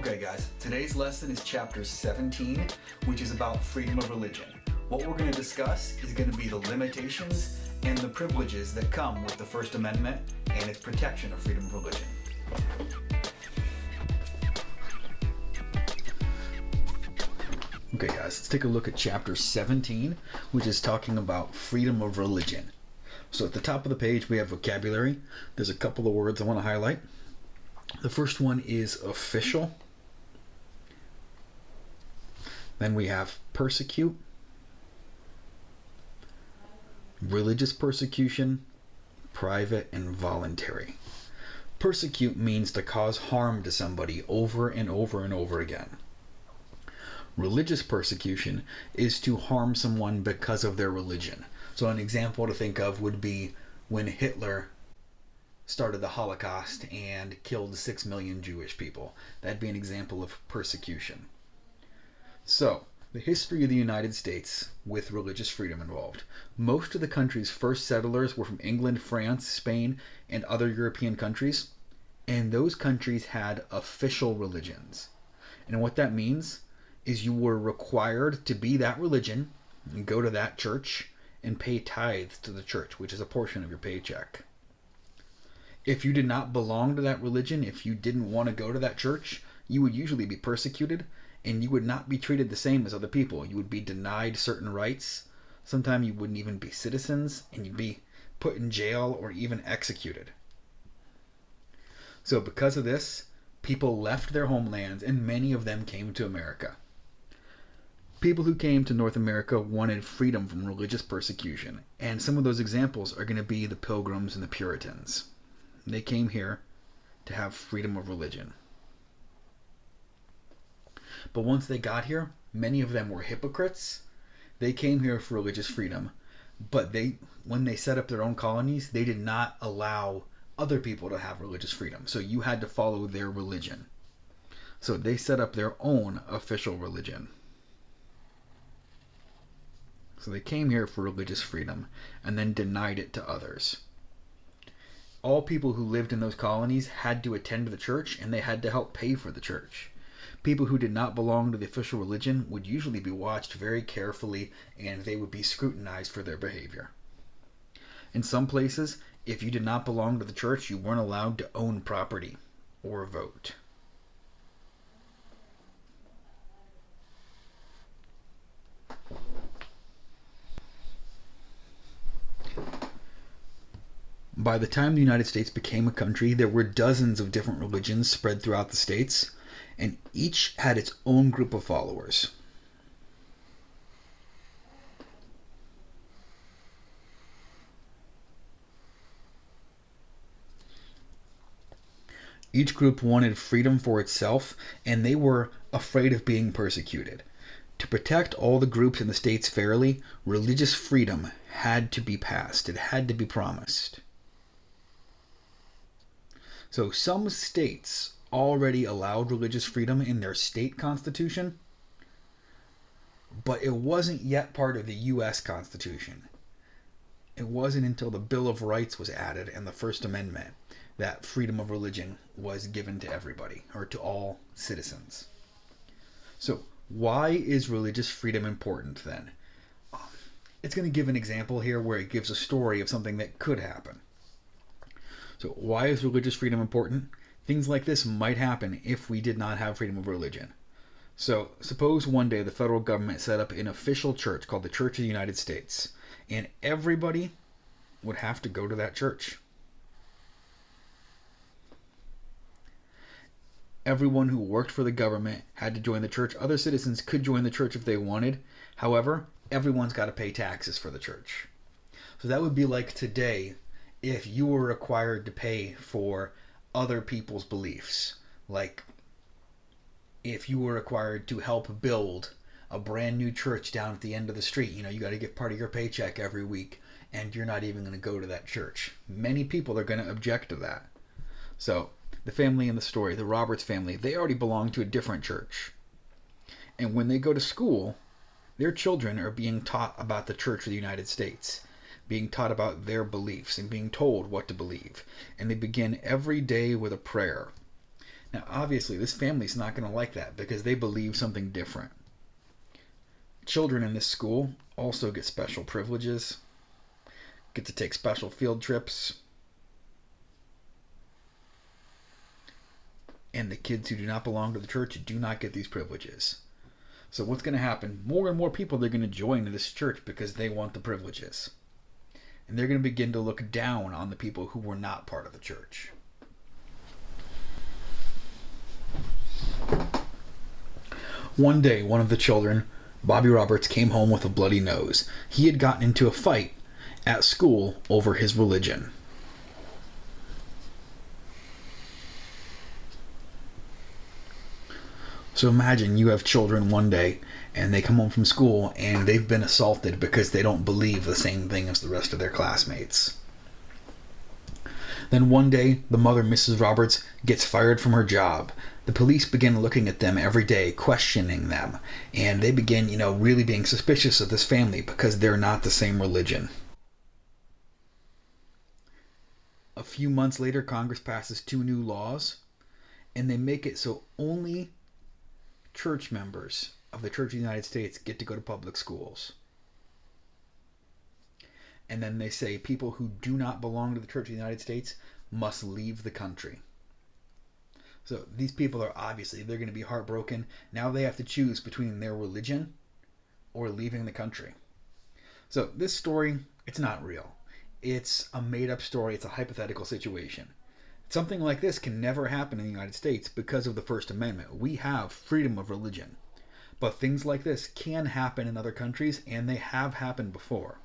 Okay guys, today's lesson is chapter 17, which is about freedom of religion. What we're going to discuss is going to be the limitations and the privileges that come with the First Amendment and its protection of freedom of religion. Okay guys, let's take a look at chapter 17, which is talking about freedom of religion. So at the top of the page we have vocabulary. There's a couple of words I want to highlight. The first one is official. Then we have persecute, religious persecution, private, and voluntary. Persecute means to cause harm to somebody over and over and over again. Religious persecution is to harm someone because of their religion. So an example to think of would be when Hitler started the Holocaust and killed 6 million Jewish people. That'd be an example of persecution. So, the history of the United States with religious freedom involved. Most of the country's first settlers were from England, France, Spain, and other European countries, and those countries had official religions. And what that means is you were required to be that religion and go to that church and pay tithes to the church, which is a portion of your paycheck. If you did not belong to that religion, if you didn't want to go to that church, you would usually be persecuted, and you would not be treated the same as other people. You would be denied certain rights. Sometimes you wouldn't even be citizens, and you'd be put in jail or even executed. So because of this, people left their homelands, and many of them came to America. People who came to North America wanted freedom from religious persecution, and some of those examples are going to be the Pilgrims and the Puritans. They came here to have freedom of religion. But once they got here, many of them were hypocrites. They came here for religious freedom, but when they set up their own colonies, they did not allow other people to have religious freedom. So you had to follow their religion. So they set up their own official religion. So they came here for religious freedom and then denied it to others. All people who lived in those colonies had to attend the church, and they had to help pay for the church. People who did not belong to the official religion would usually be watched very carefully, and they would be scrutinized for their behavior. In some places, if you did not belong to the church, you weren't allowed to own property or vote. By the time the United States became a country, there were dozens of different religions spread throughout the states, and each had its own group of followers. Each group wanted freedom for itself, and they were afraid of being persecuted. To protect all the groups in the states fairly, religious freedom had to be passed. It had to be promised. So some states already allowed religious freedom in their state constitution, but it wasn't yet part of the U.S. Constitution. It wasn't until the Bill of Rights was added and the First Amendment that freedom of religion was given to everybody, or to all citizens. So why is religious freedom important then? It's going to give an example here where it gives a story of something that could happen. So why is religious freedom important? Things like this might happen if we did not have freedom of religion. So suppose one day the federal government set up an official church called the Church of the United States, and everybody would have to go to that church. Everyone who worked for the government had to join the church. Other citizens could join the church if they wanted. However, everyone's got to pay taxes for the church. So that would be like today if you were required to pay for other people's beliefs. Like if you were required to help build a brand new church down at the end of the street, you got to get part of your paycheck every week, and you're not even going to go to that church. Many people are going to object to that. So the family in the story, the Roberts family, they already belong to a different church. And when they go to school, their children are being taught about the Church of the United States, being taught about their beliefs and being told what to believe. And they begin every day with a prayer. Now, obviously, this family's not going to like that because they believe something different. Children in this school also get special privileges, get to take special field trips, and the kids who do not belong to the church do not get these privileges. So what's going to happen? More and more people are going to join this church because they want the privileges. And they're going to begin to look down on the people who were not part of the church. One day, one of the children, Bobby Roberts, came home with a bloody nose. He had gotten into a fight at school over his religion. So imagine you have children one day and they come home from school and they've been assaulted because they don't believe the same thing as the rest of their classmates. Then one day, the mother, Mrs. Roberts, gets fired from her job. The police begin looking at them every day, questioning them, and they begin, really being suspicious of this family because they're not the same religion. A few months later, Congress passes 2 new laws, and they make it so only church members of the Church of the United States get to go to public schools. And then they say people who do not belong to the Church of the United States must leave the country. So these people are they're going to be heartbroken. Now they have to choose between their religion or leaving the country. So this story, it's not real. It's a made-up story. It's a hypothetical situation. Something like this can never happen in the United States because of the First Amendment. We have freedom of religion. But things like this can happen in other countries, and they have happened before.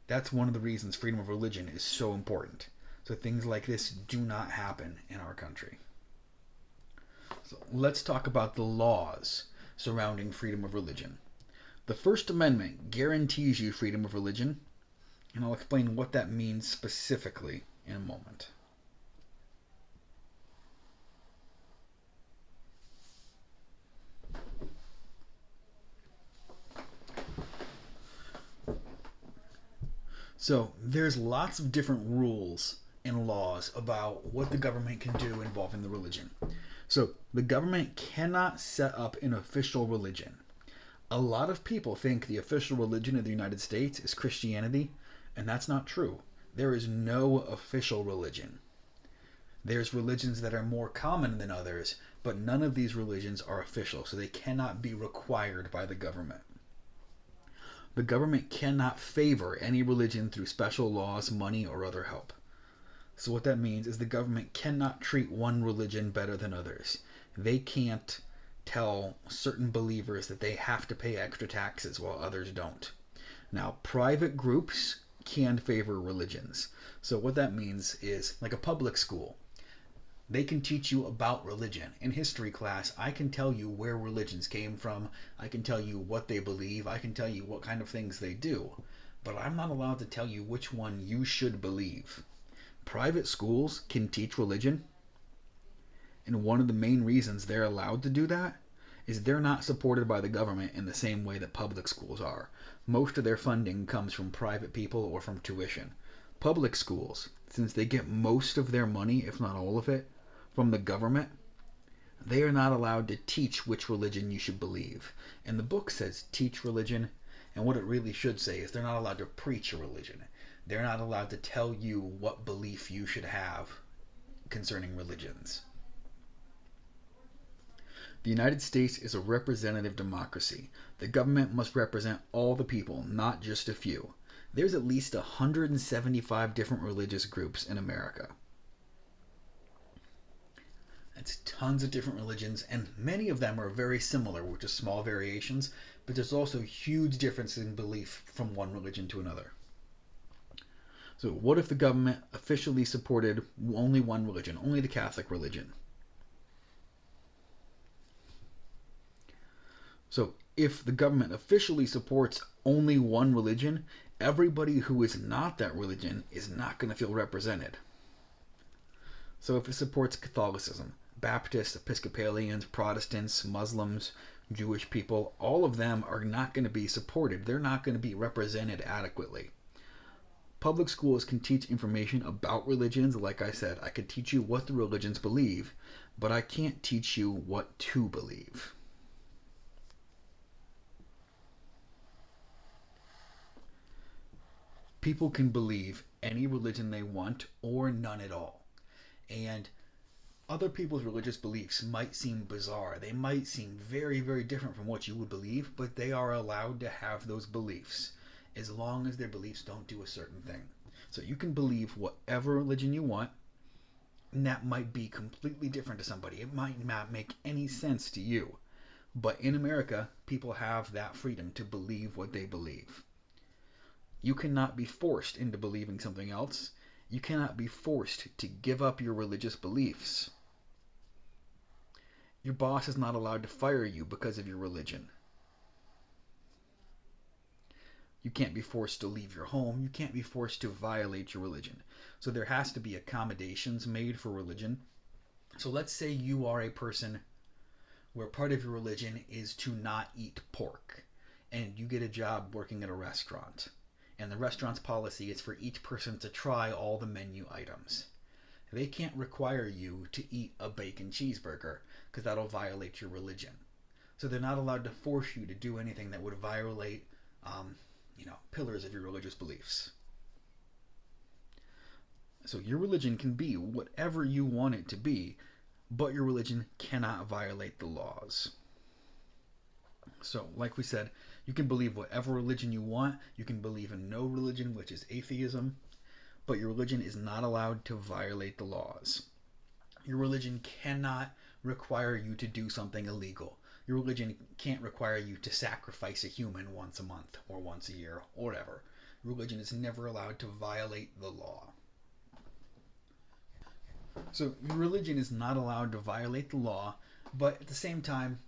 That's one of the reasons freedom of religion is so important. So things like this do not happen in our country. So let's talk about the laws surrounding freedom of religion. The First Amendment guarantees you freedom of religion, and I'll explain what that means specifically in a moment. So there's lots of different rules and laws about what the government can do involving the religion. So the government cannot set up an official religion. A lot of people think the official religion of the United States is Christianity, and that's not true. There is no official religion. There's religions that are more common than others, but none of these religions are official, so they cannot be required by the government. The government cannot favor any religion through special laws, money, or other help. So what that means is the government cannot treat one religion better than others. They can't tell certain believers that they have to pay extra taxes while others don't. Now, private groups can favor religions. So what that means is, like a public school, they can teach you about religion. In history class, I can tell you where religions came from. I can tell you what they believe. I can tell you what kind of things they do. But I'm not allowed to tell you which one you should believe. Private schools can teach religion. And one of the main reasons they're allowed to do that is they're not supported by the government in the same way that public schools are. Most of their funding comes from private people or from tuition. Public schools, since they get most of their money, if not all of it, from the government, they are not allowed to teach which religion you should believe. And the book says teach religion, and what it really should say is they're not allowed to preach a religion. They're not allowed to tell you what belief you should have concerning religions. The United States is a representative democracy. The government must represent all the people, not just a few. There's at least 175 different religious groups in America. That's tons of different religions, and many of them are very similar, with just small variations, but there's also huge differences in belief from one religion to another. So what if the government officially supported only one religion, only the Catholic religion? So if the government officially supports only one religion, everybody who is not that religion is not going to feel represented. So if it supports Catholicism, Baptists, Episcopalians, Protestants, Muslims, Jewish people, all of them are not going to be supported. They're not going to be represented adequately. Public schools can teach information about religions. Like I said, I could teach you what the religions believe, but I can't teach you what to believe. People can believe any religion they want or none at all. And other people's religious beliefs might seem bizarre. They might seem very, very different from what you would believe, but they are allowed to have those beliefs as long as their beliefs don't do a certain thing. So you can believe whatever religion you want, and that might be completely different to somebody. It might not make any sense to you. But in America, people have that freedom to believe what they believe. You cannot be forced into believing something else. You cannot be forced to give up your religious beliefs. Your boss is not allowed to fire you because of your religion. You can't be forced to leave your home. You can't be forced to violate your religion. So there has to be accommodations made for religion. So let's say you are a person where part of your religion is to not eat pork, and you get a job working at a restaurant, and the restaurant's policy is for each person to try all the menu items. They can't require you to eat a bacon cheeseburger because that'll violate your religion. So they're not allowed to force you to do anything that would violate pillars of your religious beliefs. So your religion can be whatever you want it to be, but your religion cannot violate the laws. So, like we said, you can believe whatever religion you want. You can believe in no religion, which is atheism, but your religion is not allowed to violate the laws. Your religion cannot require you to do something illegal. Your religion can't require you to sacrifice a human once a month or once a year or whatever. Religion is never allowed to violate the law. So your religion is not allowed to violate the law, but at the same time,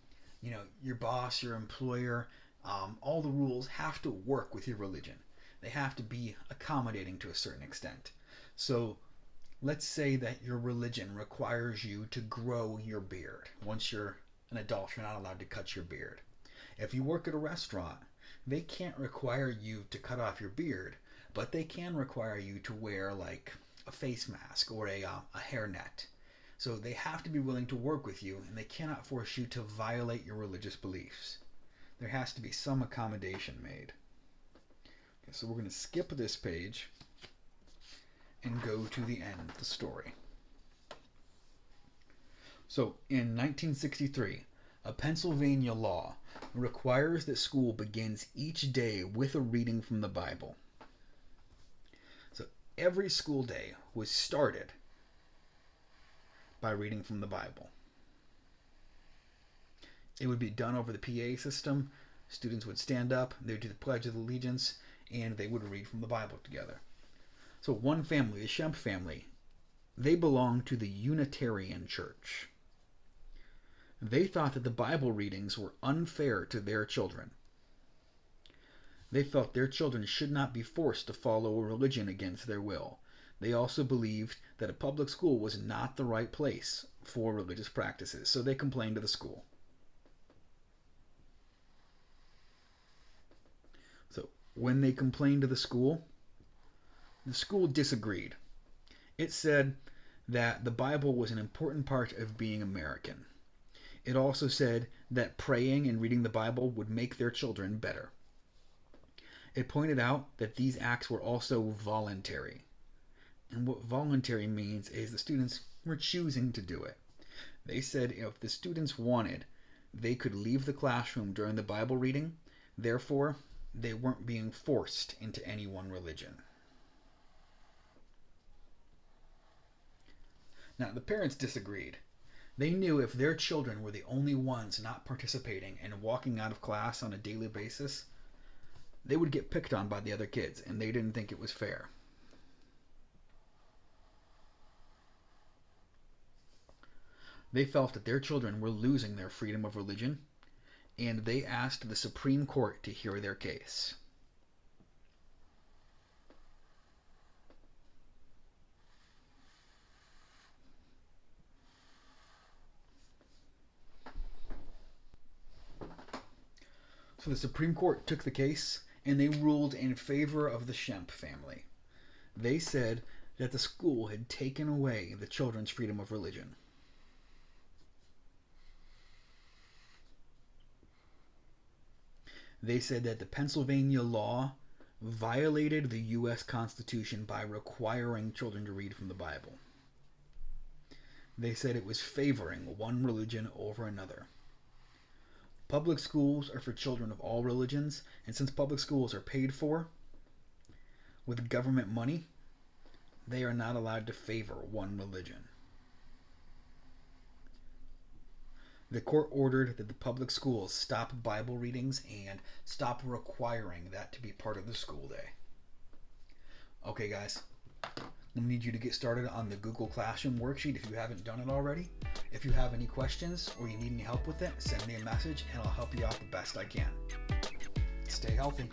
your boss, your employer, all the rules have to work with your religion. They have to be accommodating to a certain extent. So let's say that your religion requires you to grow your beard. Once you're an adult, you're not allowed to cut your beard. If you work at a restaurant, they can't require you to cut off your beard, but they can require you to wear like a face mask or a hairnet. So they have to be willing to work with you, and they cannot force you to violate your religious beliefs. There has to be some accommodation made. Okay, so we're going to skip this page and go to the end of the story. So in 1963, a Pennsylvania law requires that school begins each day with a reading from the Bible. So every school day was started by reading from the Bible. It would be done over the PA system. Students would stand up, they would do the Pledge of Allegiance, and they would read from the Bible together. So one family, the Shemp family, they belonged to the Unitarian Church. They thought that the Bible readings were unfair to their children. They felt their children should not be forced to follow a religion against their will. They also believed that a public school was not the right place for religious practices, so they complained to the school. So when they complained to the school disagreed. It said that the Bible was an important part of being American. It also said that praying and reading the Bible would make their children better. It pointed out that these acts were also voluntary. And what voluntary means is the students were choosing to do it. They said if the students wanted, they could leave the classroom during the Bible reading. Therefore, they weren't being forced into any one religion. Now, the parents disagreed. They knew if their children were the only ones not participating and walking out of class on a daily basis, they would get picked on by the other kids, and they didn't think it was fair. They felt that their children were losing their freedom of religion, and they asked the Supreme Court to hear their case. So the Supreme Court took the case, and they ruled in favor of the Shemp family. They said that the school had taken away the children's freedom of religion. They said that the Pennsylvania law violated the U.S. Constitution by requiring children to read from the Bible. They said it was favoring one religion over another. Public schools are for children of all religions, and since public schools are paid for with government money, they are not allowed to favor one religion. The court ordered that the public schools stop Bible readings and stop requiring that to be part of the school day. Okay, guys, we'll need you to get started on the Google Classroom worksheet if you haven't done it already. If you have any questions or you need any help with it, send me a message and I'll help you out the best I can. Stay healthy.